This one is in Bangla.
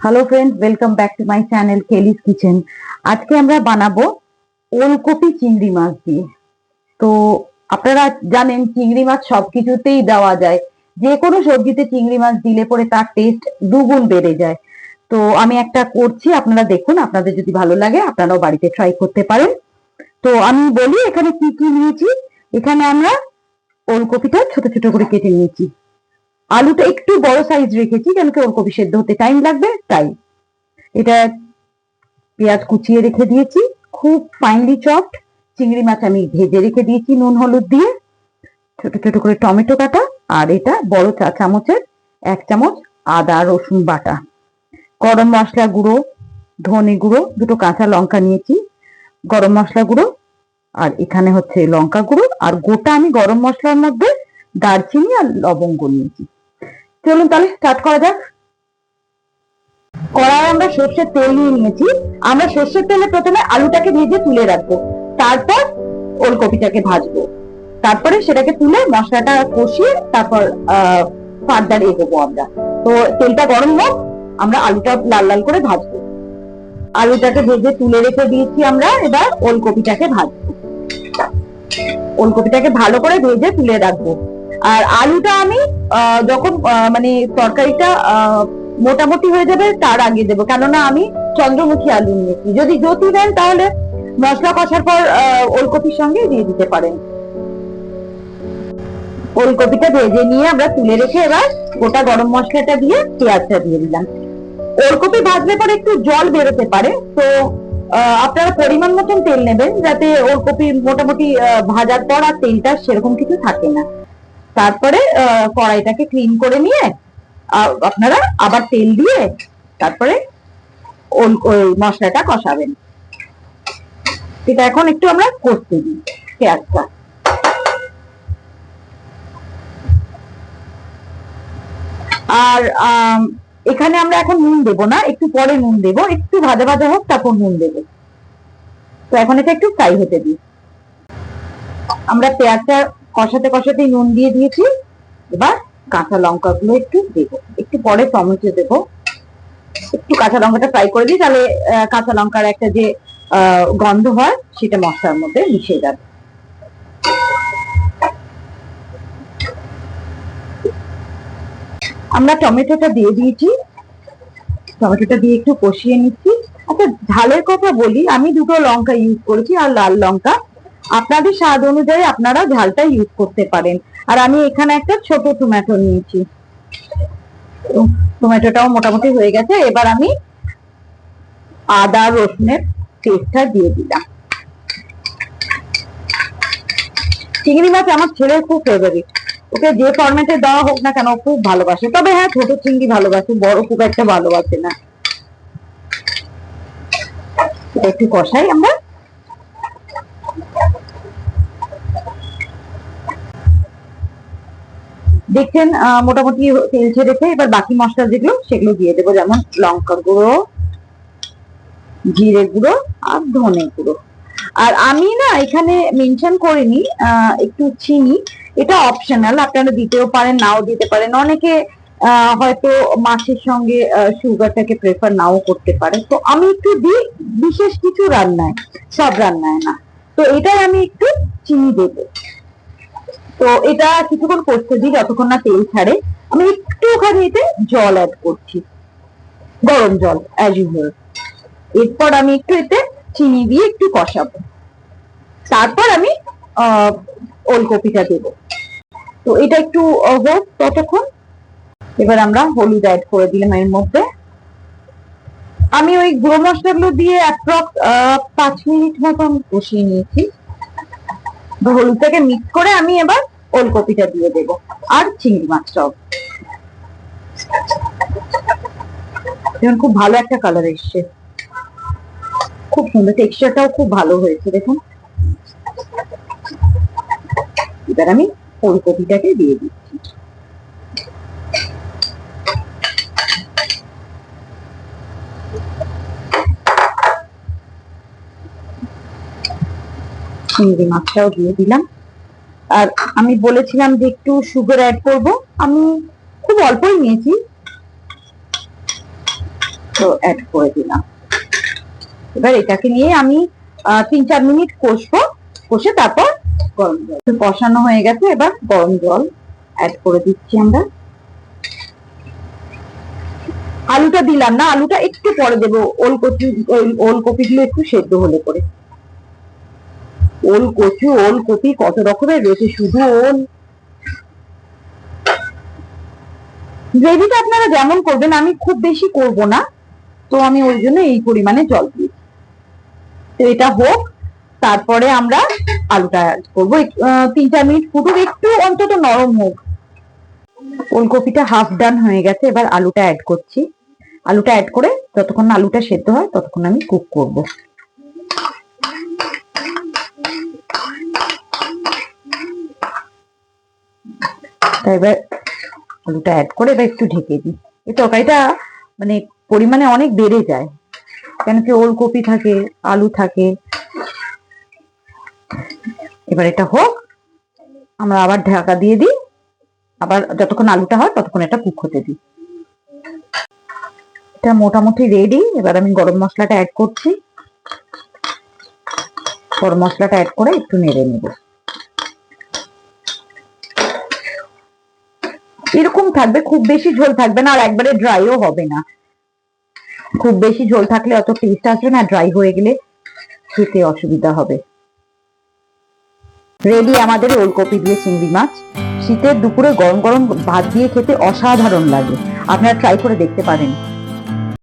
Hello friends, welcome back to my channel কেলিস kitchen. আজকে আমরা বানাবো ওলকপি চিংড়ি মাছ দিয়ে। তো আপনারা জানেন চিংড়ি মাছ সবকিছুতেই দেওয়া যায়, যে কোনো সবজিতে চিংড়ি মাছ দিলে পরে তার টেস্ট দুগুণ বেড়ে যায়। তো আমি একটা করছি, আপনারা দেখুন, আপনাদের যদি ভালো লাগে আপনারাও বাড়িতে ট্রাই করতে পারেন। তো আমি বলি এখানে কি কি নিয়েছি। এখানে আমরা ওলকপিটা ছোট ছোট করে কেটে নিয়েছি, আলুটা একটু বড় সাইজ রেখেছি কেন কি ওলকপি সেদ্ধ হতে টাইম লাগবে তাই। এটা পেঁয়াজ কুচিয়ে রেখে দিয়েছি, খুব ফাইনলি চপড। চিংড়ি মাছ আমি ভেজে রেখে দিয়েছি নুন হলুদ দিয়ে। ছোট ছোট করে টমেটো কাটা, আর এটা বড় চা চামচের 1 চামচ আদা রসুন বাটা। গরম মশলা গুঁড়ো, ধনে গুঁড়ো, 2টো কাঁচা লঙ্কা নিয়েছি, গরম মশলা গুঁড়ো, আর এখানে হচ্ছে লঙ্কা গুঁড়ো, আর গোটা আমি গরম মশলার মধ্যে দারচিনি আর লবঙ্গ নিয়েছি। চলুন তাহলে স্টার্ট করা যাক। কড়াই আমরা সর্ষের তেল নিয়ে নিয়েছি। আমরা সর্ষের তেলে প্রথমে আলুটাকে ভেজে তুলে রাখবো, তারপর ওলকপিটাকে ভাজবো, তারপরে সেটাকে তুলে মশলাটা কষিয়ে তারপর ফার্দার এগোবো আমরা। তো তেলটা গরম হোক, আমরা আলুটা লাল লাল করে ভাজবো। আলুটাকে ভেজে তুলে রেখে দিয়েছি আমরা, এবার ওলকপিটাকে ভাজবো। ওলকপিটাকে ভালো করে ভেজে তুলে রাখবো। আর আলুটা আমি যখন মানে তরকারিটা মোটামুটি হয়ে যাবে তার আগে দেবো, কেননা আমি চন্দ্রমুখী আলু নিয়েছি। যদি জ্যোতি দেন তাহলে মশলা কষার পর ওলকপির সঙ্গে দিয়ে দিতে পারেন। ওলকপিটা ভেজে নিয়ে আমরা তুলে রেখে এবার গোটা গরম মশলাটা দিয়ে পেঁয়াজটা দিয়ে দিলাম। ওলকপি ভাজলে পরে একটু জল বেরোতে পারে, তো আপনারা পরিমাণ মতন তেল নেবেন, যাতে ওলকপি মোটামুটি ভাজার পর আর তেলটা সেরকম কিছু থাকে না। তারপরে কড়াইটাকে ক্লিন করে নিয়ে আপনারা আবার তেল দিয়ে তারপরে ওই মশলাটা কষাবেন। এটা এখন একটু আমরা কষতে দিই পেঁয়াজটা। আর এখানে আমরা এখন নুন দেবো না, একটু পরে নুন দেবো, একটু ভাজা ভাজা হোক তারপর নুন দেবো। তো এখন এটা একটু ফ্রাই হতে দিই। আমরা পেঁয়াজটা কষাতে কষাতেই নুন দিয়ে দিয়েছি। এবার কাঁচা লঙ্কা গুলো একটু দেবো, একটু পরে চামচে দেবো। একটু কাঁচা লঙ্কাটা ফ্রাই করে দিই, তাহলে কাঁচা লঙ্কার একটা যে গন্ধ হয় সেটা মশলার মধ্যে মিশে যাবে। আমরা টমেটোটা দিয়ে দিয়েছি, টমেটোটা দিয়ে একটু কষিয়ে নিচ্ছি। আচ্ছা, ঝালের কথা বলি, আমি 2টো লঙ্কা ইউজ করেছি আর লাল লঙ্কা। আপনাদের স্বাদ অনুযায়ী আপনারা ঝালটা ইউজ করতে পারেন। আর আমি এখানে একটা ছোট টমেটো নিয়েছি। টমেটোটাও মোটামুটি হয়ে গেছে। এবার আমি আদা রসুনের পেস্টটা দিয়ে দিলাম। চিংড়ি মাছ আমার ছেলের খুব ফেভারিট, ওকে যে ফরম্যাটে দেওয়া হোক না কেন খুব ভালোবাসে। তবে হ্যাঁ, ছোট চিংড়ি ভালোবাসে, বড় খুব একটা ভালোবাসে না। একটু কষাই আমরা। দেখছেন মোটামুটি তেল ছেড়েছে। এবার বাকি মশলা যেগুলো সেগুলো দিয়ে দেবো, যেমন লঙ্কা গুঁড়ো, জিরে গুঁড়ো আর ধনে গুঁড়ো। আর আমি না এখানে মেনশন করিনি একটু চিনি, এটা অপশনাল, আপনারা দিতেও পারেন নাও দিতে পারেন। অনেকে হয়তো মাছের সঙ্গে সুগারটাকে প্রেফার নাও করতে পারে, তো আমি একটু দিই বিশেষ কিছু রান্নায়, সব রান্নায় না। তো এটাই আমি একটু চিনি দেবো। তো এটা কিছুক্ষণ কষতে দিই যতক্ষণ না তেল ছাড়ে। আমি একটুখানি এতে জল অ্যাড করছি, গরম জল অ্যাজ ইউজুয়াল। এরপর আমি একটু এতে চিনি দিয়ে একটু কষাবো, তারপর আমি ওলকপিটা দেব। তো এটা একটু হোক ততক্ষণ। এবার আমরা হলুদ অ্যাড করে দিলাম এর মধ্যে। আমি ওই গুঁড়ো মশলাগুলো দিয়ে অ্যাপ্রক্স 5 মিনিট মতন কষিয়ে নিয়েছি। হলুদটাকে মিক্স করে আমি এবার ওলকপিটা দিয়ে দেবো আর চিংড়ি মাছটাও। যেমন খুব ভালো একটা কালার এসছে, খুব সুন্দর, টেক্সচারটাও খুব ভালো হয়েছে দেখুন। এবার আমি ওলকপিটাকে দিয়ে দিচ্ছি। চিংড়ি মাছটাও দিয়ে দিলাম। আর আমি বলেছিলাম যে একটু সুগার অ্যাড করব, আমি খুব অল্পই নিয়েছি। তো অ্যাড করে দিলাম। এবার এটাকে নিয়ে আমি 3-4 মিনিট কষবো, কষে তারপর গরম জল কষানো হয়ে গেছে। এবার গরম জল অ্যাড করে দিচ্ছি আমরা। আলুটা দিলাম না, আলুটা একটু পরে দেবো, ওলকপি গুলো একটু সেদ্ধ হলে পরে। ওলকপি কত রকমের রয়েছে, শুধু ওল। গ্রেভিটা আপনারা যেমন করবেন, আমি খুব বেশি করব না, তো আমি ওই জন্য এই পরিমাণে জল দিই। তো এটা হোক, তারপরে আমরা আলুটা অ্যাড করবো। 3-4 মিনিট ফুটুক, একটু অন্তত নরম হোক। ওলকপিটা হাফ ডান হয়ে গেছে, এবার আলুটা অ্যাড করছি। আলুটা অ্যাড করে যতক্ষণ না আলুটা সেদ্ধ হয় ততক্ষণ আমি কুক করব। এবার আলুটা অ্যাড করে এবার একটু ঢেকে দিই। এই তরকারিটা মানে পরিমাণে অনেক বেড়ে যায়, কেন কি ওলকপি থাকে, আলু থাকে। এবার এটা হোক, আমরা আবার ঢাকা দিয়ে দিই, আবার যতক্ষণ আলুটা হয় ততক্ষণ এটা কুক হতে দিই। এটা মোটামুটি রেডি। এবার আমি গরম মশলাটা অ্যাড করছি। গরম মশলাটা অ্যাড করে একটু নেড়ে নেব। এরকম থাকবে, খুব বেশি ঝোল থাকবে না, আর একবারে ড্রাইও হবে না। খুব বেশি ঝোল থাকলে অত টেস্ট আসবে না, ড্রাই হয়ে গেলে খেতে অসুবিধা হবে। রেডি আমাদের ওলকপি দিয়ে চিংড়ি মাছ। শীতের দুপুরে গরম গরম ভাত দিয়ে খেতে অসাধারণ লাগে, আপনারা ট্রাই করে দেখতে পারেন।